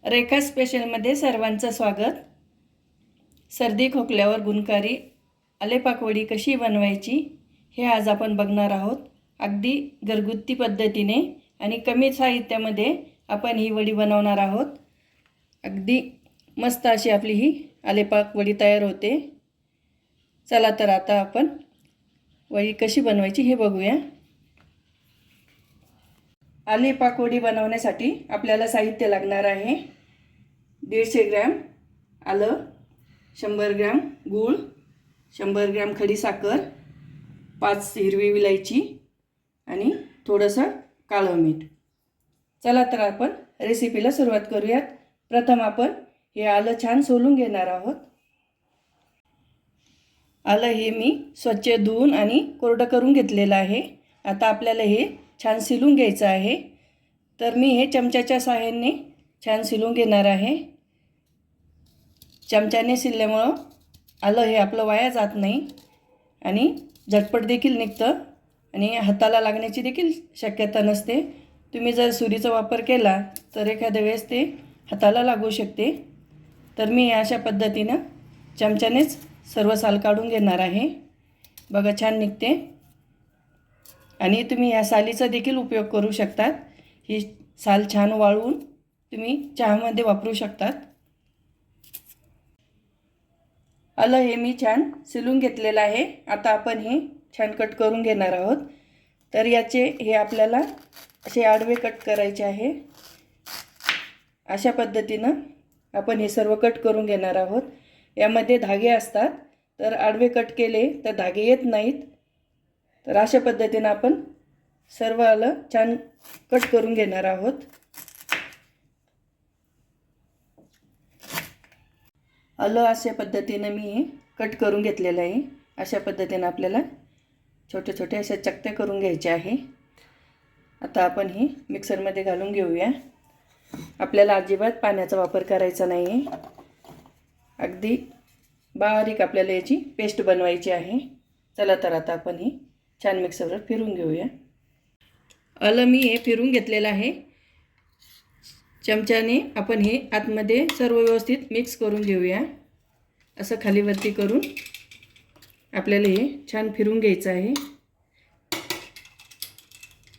रेखा स्पेशलमध्ये सर्वांचं स्वागत. सर्दी खोकल्यावर गुणकारी आलेपाकवडी कशी बनवायची हे आज आपण बघणार आहोत. अगदी घरगुती पद्धतीने आणि कमी साहित्यामध्ये आपण ही वडी बनवणार आहोत. अगदी मस्त अशी आपली ही आलेपाकवडी तयार होते. चला तर आता आपण वडी कशी बनवायची हे बघूया. आलेपाकवडी बनवण्यासाठी आपल्याला साहित्य लागणार आहे 150 ग्रॅम आलं, 100 ग्रॅम गूळ, 100 ग्रॅम खडीसाखर, 5 हिरवी विलायची आणि थोडंसं काळं मीठ. चला तर आपण रेसिपीला सुरुवात करूयात. प्रथम आपण हे आलं छान सोलून घेणार आहोत. आलं हे मी स्वच्छ धुवून आणि कोरडं करून घेतलेलं आहे. आता आपल्याला हे छान सिलून घ्यायचं आहे. तर मी हे चमच्याच्या सहाय्याने छान सिलून घेणार आहे. चमच्याने सिलल्यामुळं आलं हे आपलं वाया जात नाही आणि झटपट देखील निघतं आणि हाताला लागण्याची देखील शक्यता नसते. तुम्ही जर सुरीचा वापर केला तर एखाद्या वेळेस ते हाताला लागू शकते. तर मी अशा पद्धतीनं चमच्यानेच सर्व साल काढून घेणार आहे. बघा छान निघते आणि तुम्ही या सालीचा देखील उपयोग करू शकतात. ही साल छान वाळवून तुम्ही चहामध्ये वापरू शकतात. आलं हे मी छान सिलून घेतलेलं आहे. आता आपण हे छान कट करून घेणार आहोत. तर याचे हे आपल्याला असे आडवे कट करायचे आहे. अशा पद्धतीनं आपण हे सर्व कट करून घेणार आहोत. यामध्ये धागे असतात तर आडवे कट केले तर धागे येत नाहीत. तर अशा पद्धतीनं आपण सर्व आलं छान कट करून घेणार आहोत. आलं अशा पद्धतीनं मी हे कट करून घेतलेलं आहे. अशा पद्धतीनं आपल्याला छोटे छोटे असे चकते करून घ्यायचे आहे. आता आपण हे मिक्सरमध्ये घालून घेऊया. आपल्याला अजिबात पाण्याचा वापर करायचा नाही आहे. अगदी बारीक आपल्याला याची पेस्ट बनवायची आहे. चला तर आता आपण हे छान मिक्सरवर फिरून घेऊया. आलं मी हे फिरून घेतलेलं आहे. चमच्याने आपण हे आतमध्ये सर्व व्यवस्थित मिक्स करून घेऊया. असं खालीवरती करून आपल्याला हे छान फिरून घ्यायचं आहे.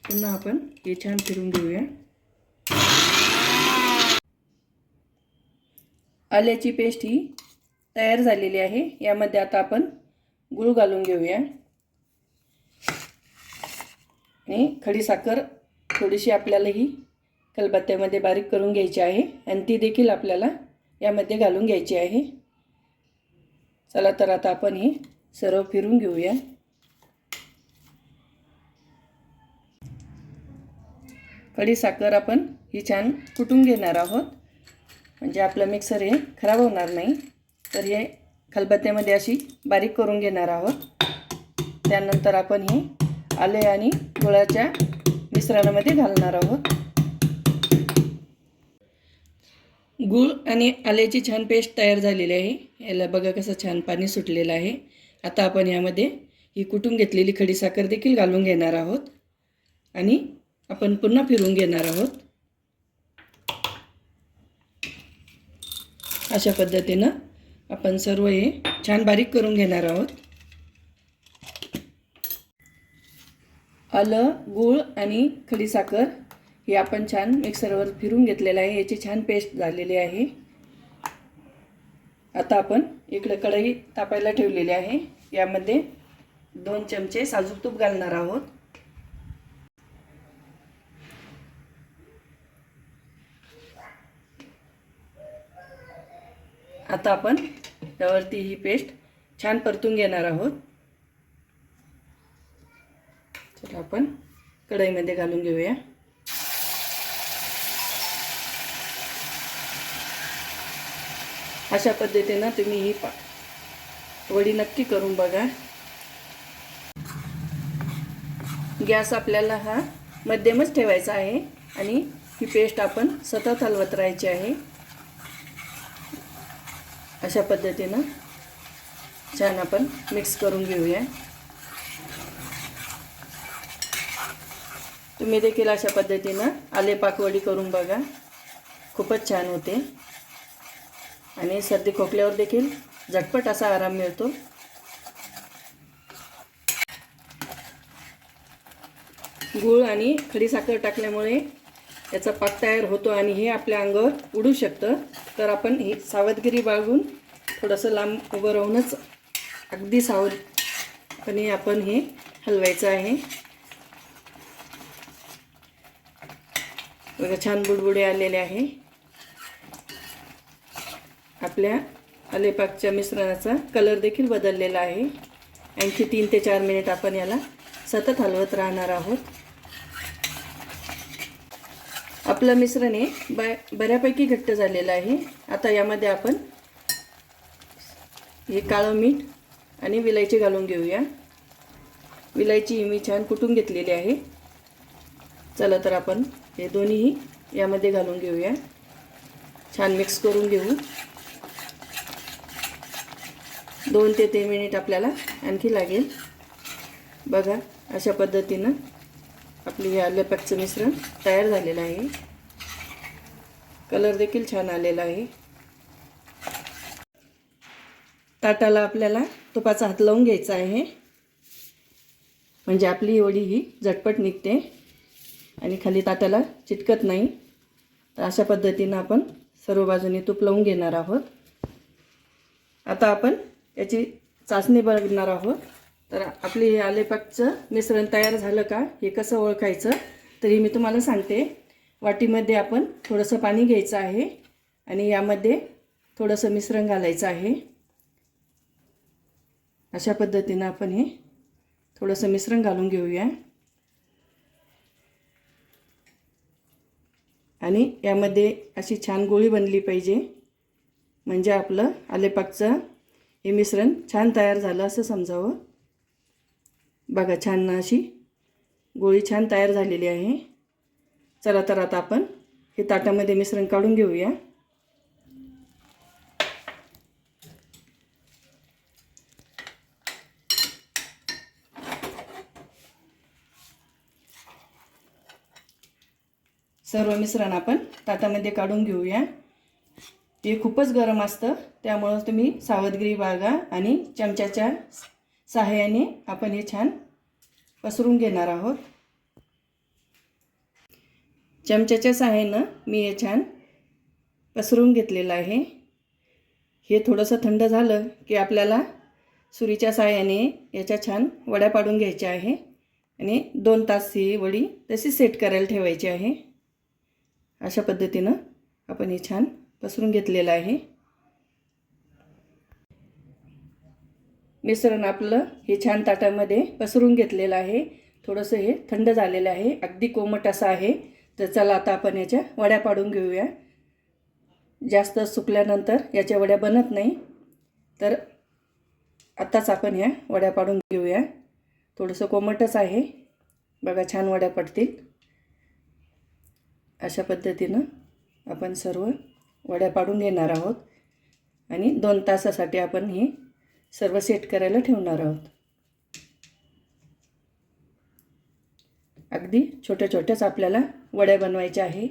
पुन्हा आपण हे छान फिरून घेऊया. आल्याची पेस्ट ही तयार झालेली आहे. यामध्ये आता आपण गूळ घालून घेऊया आणि खडीसाखर थोडीशी आपल्याला ही खलबत्त्यामध्ये बारीक करून घ्यायची आहे आणि ती देखील आपल्याला यामध्ये घालून घ्यायची आहे. चला तर आता आपण हे सर्व फिरून घेऊया. खडीसाखर आपण ही छान कुटून घेणार आहोत म्हणजे आपलं मिक्सर हे खराब होणार नाही. तर हे खलबत्त्यामध्ये अशी बारीक करून घेणार आहोत. त्यानंतर आपण हे आले आणि गुळाच्या मिश्रणामध्ये घालणार आहोत. गूळ आणि आल्याची छान पेस्ट तयार झालेली आहे. याला बघा कसं छान पाणी सुटलेलं आहे. आता आपण यामध्ये ही कुटून घेतलेली खडीसाखर देखील घालून घेणार आहोत आणि आपण पुन्हा फिरून घेणार आहोत. अशा पद्धतीनं आपण सर्व हे छान बारीक करून घेणार आहोत. आलं, गूळ आणि खडीसाखर हे आपण छान मिक्सरवर फिरून घेतलेलं आहे. याची छान पेस्ट झालेली आहे. आता आपण इकडे कढई तापायला ठेवलेली आहे. यामध्ये 2 चमचे साजूक तूप घालणार आहोत. आता आपण त्यावरती ही पेस्ट छान परतून घेणार आहोत. चला आपण कढईमध्ये घालून घेऊया. अशा पद्धतीनं तुम्ही ही वडी नक्की करून बघा. गॅस आपल्याला हा मध्यमच ठेवायचा आहे आणि ही पेस्ट आपण सतत हलवत राहायची आहे. अशा पद्धतीनं छान आपण मिक्स करून घेऊया. तुम्ही देखील अशा पद्धतीनं आलेपाकवडी करून बघा. खूपच छान होते आणि सर्दी खोकल्यावर देखील झटपट असा आराम मिळतो. गूळ आणि खडीसाखर टाकल्यामुळे याचा पाक तयार होतो आणि हे आपल्या अंगावर उडू शकतं. तर आपण ही सावधगिरी बाळगून थोडंसं लांब उभं राहूनच अगदी सावधपणे आपण हे हलवायचं आहे. बघा छान बुडबुडे आलेले आहे. आपल्या आलेपाकच्या मिश्रणाचा कलर देखील बदललेला आहे. आणखी 3 ते 4 मिनिट आपण याला सतत हलवत राहणार आहोत. आपलं मिश्रण हे बऱ्यापैकी घट्ट झालेलं आहे. आता यामध्ये आपण हे काळं मीठ आणि विलायची घालून घेऊया. विलायची मी छान कुटून घेतलेली आहे. चला तर आपण हे दोन्हीही यामध्ये घालून घेऊया. छान मिक्स करून घेऊ. 2 ते 3 मिनिट आपल्याला आणखी लागेल. बघा अशा पद्धतीनं आपली हे आलेपाकचं मिश्रण तयार झालेलं आहे. कलर देखील छान आलेला आहे. ताटाला आपल्याला तुपाचा हात लावून घ्यायचा आहे, म्हणजे आपली वडी ही झटपट निघते आणि खाली ताटाला चिटकत नाही. तर अशा पद्धतीनं आपण सर्व बाजूने तूप लावून घेणार आहोत. आता आपण याची चाचणी बघणार आहोत. तर आपली हे आलेपाकचं मिश्रण तयार झालं का हे कसं ओळखायचं तरी मी तुम्हाला सांगते. वाटीमध्ये आपण थोडंसं पाणी घ्यायचं आहे आणि यामध्ये थोडंसं मिश्रण घालायचं आहे. अशा पद्धतीनं आपण हे थोडंसं मिश्रण घालून घेऊया आणि यामध्ये अशी छान गोळी बनली पाहिजे, म्हणजे आपलं आलेपाकचं हे मिश्रण छान तयार झालं असं समजावं. बघा छान अशी गोळी छान तयार झालेली आहे. चला तर आता आपण हे ताटामध्ये मिश्रण काढून घेऊया. सर्व मिश्रण आपण ताटामध्ये काढून घेऊया. हे खूपच गरम असतं, त्यामुळे तुम्ही सावधगिरी बाळगा आणि चमच्याच्या सहाय्याने आपण हे छान पसरून घेणार आहोत. चमच्याच्या सहाय्यानं मी हे छान पसरून घेतलेलं आहे. हे थोडंसं थंड झालं की आपल्याला सुरीच्या सहाय्याने याच्या छान वड्या पाडून घ्यायच्या आहे आणि 2 तास ही वडी तशी सेट करायला ठेवायची आहे. अशा पद्धतीनं आपण हे छान पसरून घेतलेलं आहे. मिश्रण आपलं हे छान ताटामध्ये पसरून घेतलेलं आहे. थोडंसं हे थंड झालेलं आहे, अगदी कोमट असं आहे. तर चला आता आपण याच्या वड्या पाडून घेऊया. जास्त सुकल्यानंतर याच्या वड्या बनत नाही, तर आत्ताच आपण ह्या वड्या पाडून घेऊया. थोडंसं कोमटच आहे. बघा छान वड्या पडतील. अशा पद्धतीनं आपण सर्व वड्या पाडून घेणार आहोत आणि 2 तासासाठी आपण हे सर्व सेट करायला ठेवणार आहोत. अगदी छोट्या छोट्याच आपल्याला वड्या बनवायच्या आहे.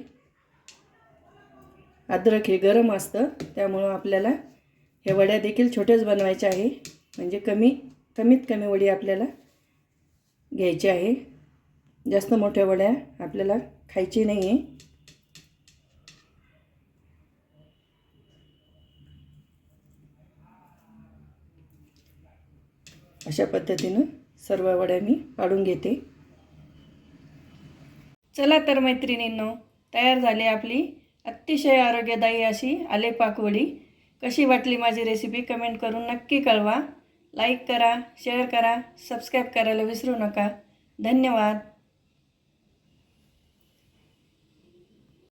अद्रक हे गरम असतं, त्यामुळं आपल्याला ह्या वड्या देखील छोट्याच बनवायच्या आहे, म्हणजे कमीत कमी वडी आपल्याला घ्यायची आहे. जास्त मोठ्या वड्या आपल्याला खायची नाही आहे. अशा पद्धतीनं सर्व वड्या मी पाडून घेते. चला तर मैत्रिणींनो, तयार झाली आपली अतिशय आरोग्यदायी अशी आलेपाक वडी. कशी वाटली माझी रेसिपी कमेंट करून नक्की कळवा. लाईक करा, शेअर करा, सबस्क्राईब करायला विसरू नका. धन्यवाद.